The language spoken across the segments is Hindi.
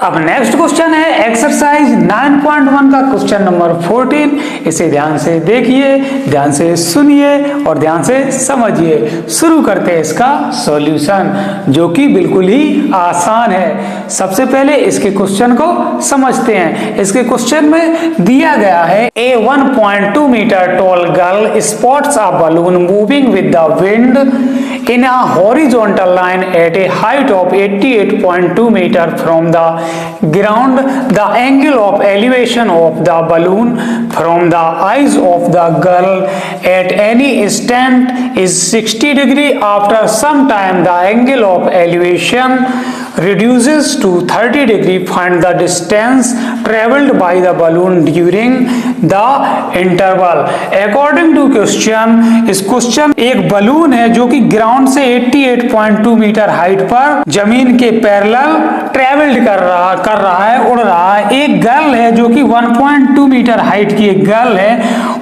अब नेक्स्ट क्वेश्चन है एक्सरसाइज 9.1 का क्वेश्चन नंबर 14। इसे ध्यान से देखिए, ध्यान से सुनिए और ध्यान से समझिए। शुरू करते हैं इसका सॉल्यूशन, जो कि बिल्कुल ही आसान है। सबसे पहले इसके क्वेश्चन को समझते हैं। इसके क्वेश्चन में दिया गया है a 1.2 metre tall girl spots a balloon moving with the wind in a horizontal line at a height of 88.2 meter from the ground. The angle of elevation of the balloon from the eyes of the girl at any instant is 60 degree. After some time the angle of elevation reduces to 30 degree. Find the distance traveled by the balloon during the interval. According to question, इस क्वेश्चन एक बलून है जो कि ग्राउंड से 88.2 मीटर हाइट पर जमीन के पैरेलल ट्रेवल्ड कर रहा है, उड़ रहा है। एक गर्ल है जो कि 1.2 मीटर हाइट की एक गर्ल है,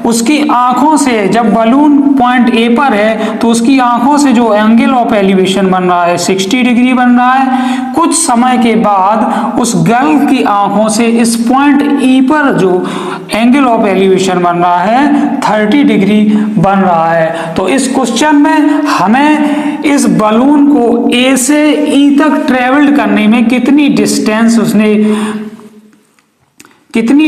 उसकी आंखों से जब बलून पॉइंट ए पर है तो उसकी आंखों से जो एंगल ऑफ एलिवेशन बन रहा है 60 डिग्री बन रहा है। कुछ समय के बाद उस गर्ल की आंखों से इस पॉइंट ई पर जो एंगल ऑफ एलिवेशन बन रहा है 30 डिग्री बन रहा है। तो इस क्वेश्चन में हमें इस बलून को ए से ई तक ट्रेवल्ड करने में कितनी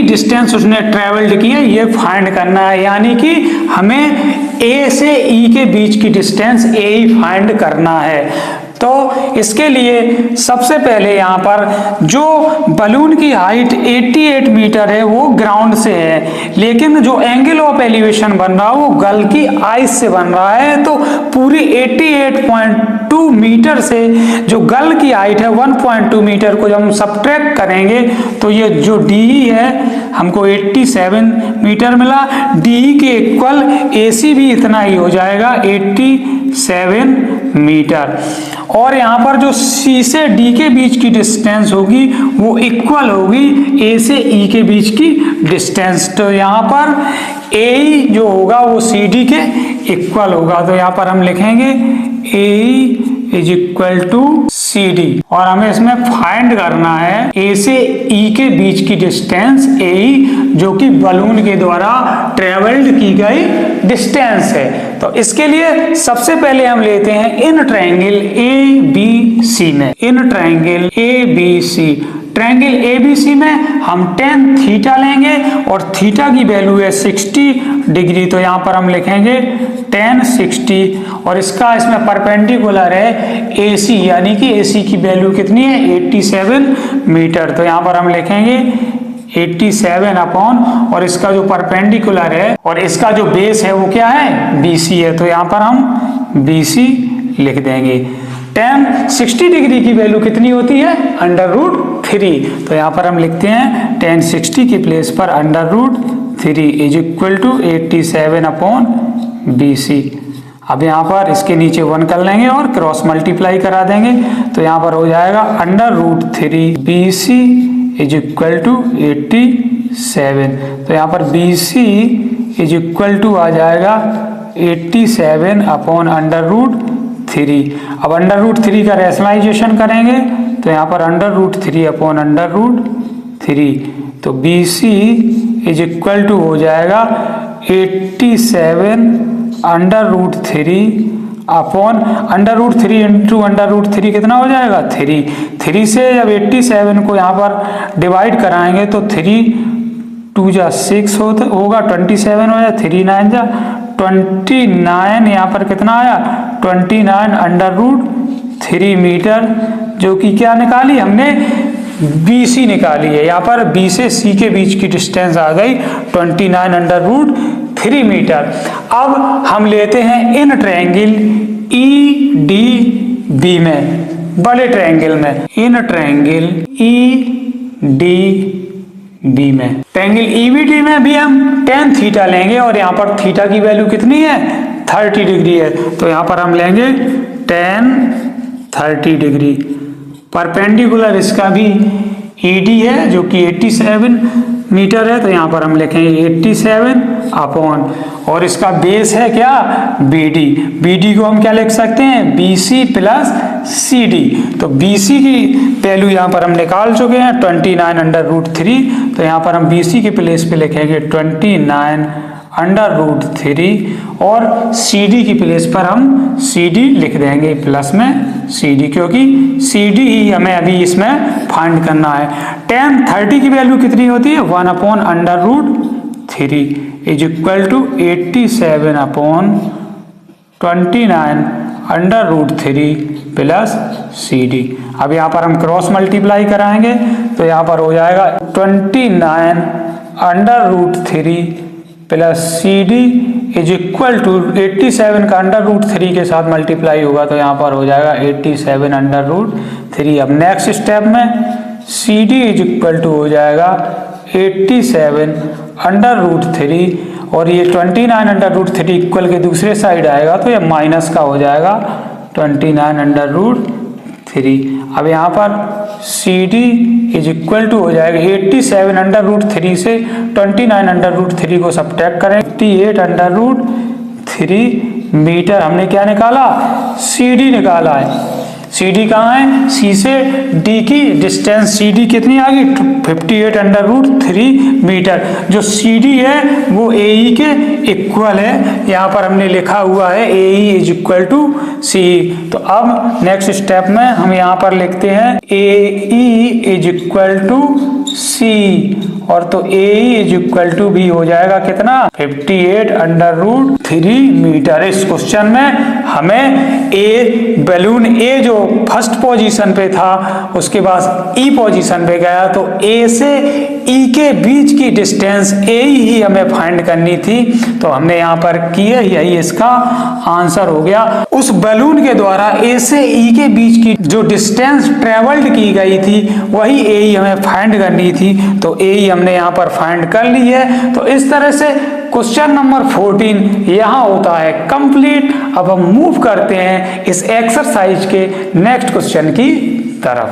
डिस्टेंस उसने ट्रेवल्ड की है ये फाइंड करना है। यानी कि हमें ए से ई के बीच की डिस्टेंस ए ही फाइंड करना है। तो इसके लिए सबसे पहले यहाँ पर जो बलून की हाइट 88 मीटर है वो ग्राउंड से है, लेकिन जो एंगल ऑफ एलिवेशन बन रहा है वो गर्ल की आइज से बन रहा है। तो पूरी 88.2 मीटर से जो गर्ल की हाइट है 1.2 मीटर को जब हम सब्ट्रैक्ट करेंगे तो ये जो डी है हमको 87 मीटर मिला। डी के इक्वल AC भी इतना ही हो जाएगा 87 मीटर। और यहाँ पर जो C से D के बीच की डिस्टेंस होगी वो इक्वल होगी A से E के बीच की डिस्टेंस। तो यहाँ पर AE जो होगा वो CD के इक्वल होगा। तो यहाँ पर हम लिखेंगे AE is equal to CD और हमें इसमें फाइंड करना है A से E के बीच की डिस्टेंस AE, जो कि बलून के द्वारा ट्रेवल्ड की गई डिस्टेंस है। तो इसके लिए सबसे पहले हम लेते हैं इन ट्रायंगल ABC में, in triangle ABC, triangle ABC में हम tan थीटा लेंगे और थीटा की वैल्यू है 60 डिग्री। तो यहाँ पर हम लिखेंगे tan 60 और इसका इसमें परपेंडिकुलर है AC, यानी कि AC की वैल्यू कितनी है 87 मीटर। तो यहाँ पर हम लिखेंगे 87 अपॉन और इसका जो परपेंडिकुलर है और इसका जो बेस है वो क्या है BC है। तो यहाँ पर हम BC लिख देंगे। tan 60 डिग्री की वैल्यू कितनी होती है √3। तो यहाँ पर हम लिखते हैं tan 60 की प्लेस पर √3 is equal to 87 upon BC। अब यहाँ पर इसके नीचे 1 कर लेंगे और क्रॉस मल्टीप्लाई करा देंगे। तो यहाँ पर हो जाएगा √3 BC इज इक्वल टू 87। तो यहाँ पर BC इज इक्वल टू आ जाएगा 87 अपॉन √3। अब √3 का रैशनलाइजेशन करेंगे तो यहाँ पर √3 अपॉन √3। तो BC इज इक्वल टू हो जाएगा 87 √3 अपॉन √3 इंटू √3 कितना हो जाएगा 3 से जब 87 को यहाँ पर डिवाइड कराएंगे तो 3 2 जा 6 होगा, 27 हो जाए, 3 9 जा 29, यहाँ पर कितना आया 29 √3 मीटर, जो कि क्या निकाली हमने BC निकाली है। यहाँ पर B से C के बीच की डिस्टेंस आ गई 29 √3 मीटर। अब हम लेते हैं इन ट्रायंगल EDB में, बड़े ट्रायंगल में, इन ट्रायंगल EDB में, ट्रायंगल EBD में भी हम tan थीटा लेंगे और यहाँ पर थीटा की वैल्यू कितनी है 30 डिग्री है। तो यहाँ पर हम लेंगे tan 30 डिग्री। परपेंडिकुलर इसका भी ED है जो कि 87 मीटर है, तो यहाँ पर हम लिखेंगे 87 अपॉन, और इसका बेस है क्या, BD। BD को हम क्या लिख सकते हैं, BC प्लस CD। तो BC की वैल्यू यहाँ पर हम निकाल चुके हैं 29/√3, तो यहाँ पर हम BC के प्लेस पे लिखेंगे 29/√3, और CD की प्लेस पर हम CD लिख देंगे प्लस में CD, क्योंकि CD ही हमें अभी इसमें फाइंड करना है। tan 30 की वैल्यू कितनी होती है, 1/√3 is equal to 87/29/√3 plus CD। अब यहाँ पर हम क्रॉस मल्टीप्लाई कराएंगे, तो यहाँ पर हो जाएगा 29/√3 plus CD is equal to 87 का √3 के साथ मल्टीप्लाई होगा, तो यहाँ पर हो जाएगा 87/√3। अब नेक्स्ट स्टेप में CD इज इक्वल टू हो जाएगा 87/√3, और ये 29/√3 इक्वल के दूसरे साइड आएगा, तो ये माइनस का हो जाएगा 29/√3। अब यहाँ पर CD इज इक्वल टू हो जाएगा 87/√3 से 29/√3 को सब्ट्रैक्ट करें, 58/√3 मीटर हमने क्या निकाला, CD निकाला है। CD कहाँ है, C से D की डिस्टेंस CD कितनी आ गई, 58/√3 मीटर। जो CD है वो AE के इक्वल है, यहाँ पर हमने लिखा हुआ है AE is equal to C। तो अब नेक्स्ट स्टेप में हम यहाँ पर लिखते हैं AE is equal to C, और तो AE इज इक्वल टू भी हो जाएगा कितना, 58/√3 मीटर। इस क्वेश्चन में हमें बैलून A जो फर्स्ट पोजीशन पे था उसके बाद E पोजीशन पे गया, तो A से E के बीच की डिस्टेंस AE ही हमें फाइंड करनी थी, तो हमने यहाँ पर की है, यही इसका आंसर हो गया। उस बैलून के द्वारा A से E के बीच की जो डिस्टेंस ट्रेवल्ड की गई थी वही AE हमें फाइंड करनी थी, तो AE हमने यहाँ पर फाइंड कर ली है। तो इस तरह से क्वेश्चन नंबर 14 यहाँ होता है कंप्लीट। अब हम मूव करते हैं इस एक्सरसाइज के नेक्स्ट क्वेश्चन की तरफ।